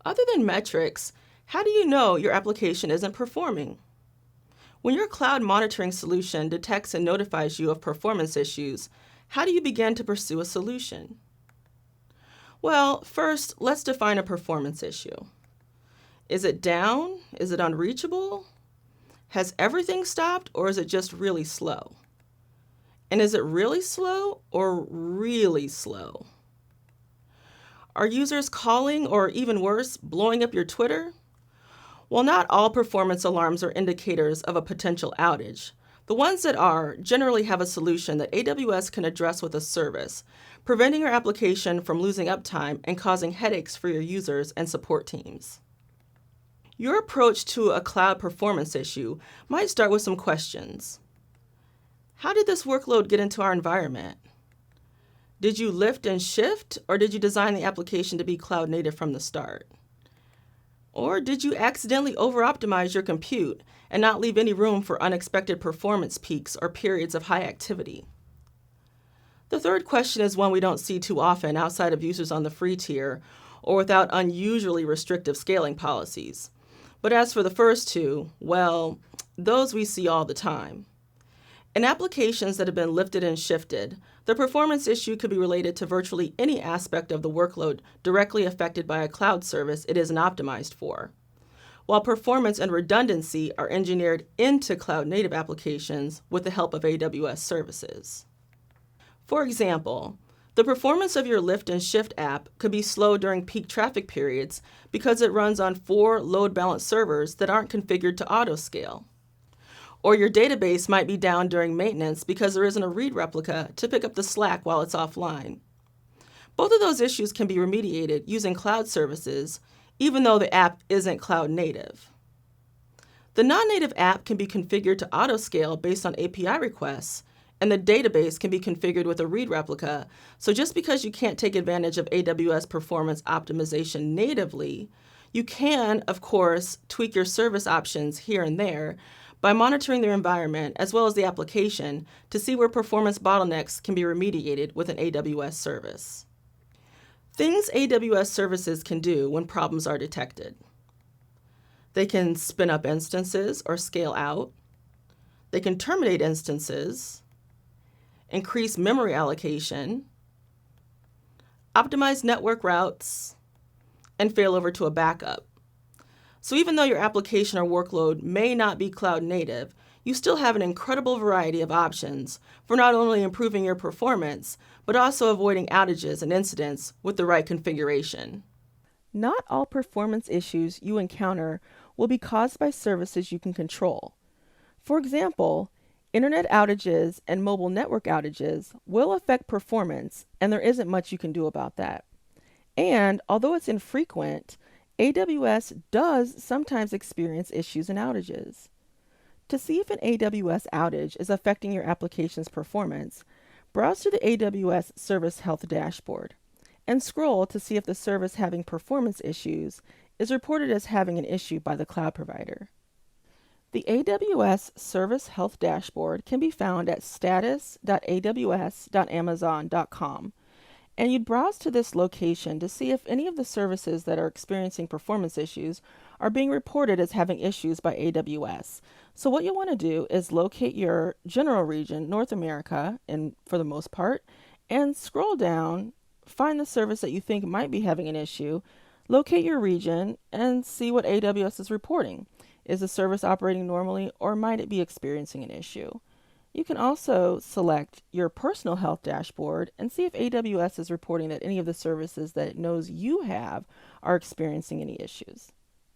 Other than metrics, how do you know your application isn't performing? When your cloud monitoring solution detects and notifies you of performance issues, how do you begin to pursue a solution? Well, first, let's define a performance issue. Is it down? Is it unreachable? Has everything stopped, or is it just really slow? And is it really slow or really slow? Are users calling or, even worse, blowing up your Twitter? While not all performance alarms are indicators of a potential outage, the ones that are generally have a solution that AWS can address with a service, preventing your application from losing uptime and causing headaches for your users and support teams. Your approach to a cloud performance issue might start with some questions. How did this workload get into our environment? Did you lift and shift, or did you design the application to be cloud native from the start? Or did you accidentally over-optimize your compute and not leave any room for unexpected performance peaks or periods of high activity? The third question is one we don't see too often outside of users on the free tier or without unusually restrictive scaling policies. But as for the first two, well, those we see all the time. In applications that have been lifted and shifted, the performance issue could be related to virtually any aspect of the workload directly affected by a cloud service it isn't optimized for, while performance and redundancy are engineered into cloud-native applications with the help of AWS services. For example, the performance of your lift and shift app could be slow during peak traffic periods because it runs on 4 load-balanced servers that aren't configured to auto-scale. Or your database might be down during maintenance because there isn't a read replica to pick up the slack while it's offline. Both of those issues can be remediated using cloud services, even though the app isn't cloud native. The non-native app can be configured to auto-scale based on API requests, and the database can be configured with a read replica, so just because you can't take advantage of AWS performance optimization natively, you can, of course, tweak your service options here and there by monitoring their environment as well as the application to see where performance bottlenecks can be remediated with an AWS service. Things AWS services can do when problems are detected. They can spin up instances or scale out. They can terminate instances, increase memory allocation, optimize network routes, and fail over to a backup. So even though your application or workload may not be cloud native, you still have an incredible variety of options for not only improving your performance, but also avoiding outages and incidents with the right configuration. Not all performance issues you encounter will be caused by services you can control. For example, internet outages and mobile network outages will affect performance, and there isn't much you can do about that. And although it's infrequent, AWS does sometimes experience issues and outages. To see if an AWS outage is affecting your application's performance, browse to the AWS Service Health dashboard and scroll to see if the service having performance issues is reported as having an issue by the cloud provider. The AWS Service Health dashboard can be found at status.aws.amazon.com. And you'd browse to this location to see if any of the services that are experiencing performance issues are being reported as having issues by AWS. So what you'll want to do is locate your general region, North America, for the most part, and scroll down, find the service that you think might be having an issue, locate your region, and see what AWS is reporting. Is the service operating normally, or might it be experiencing an issue? You can also select your personal health dashboard and see if AWS is reporting that any of the services that it knows you have are experiencing any issues.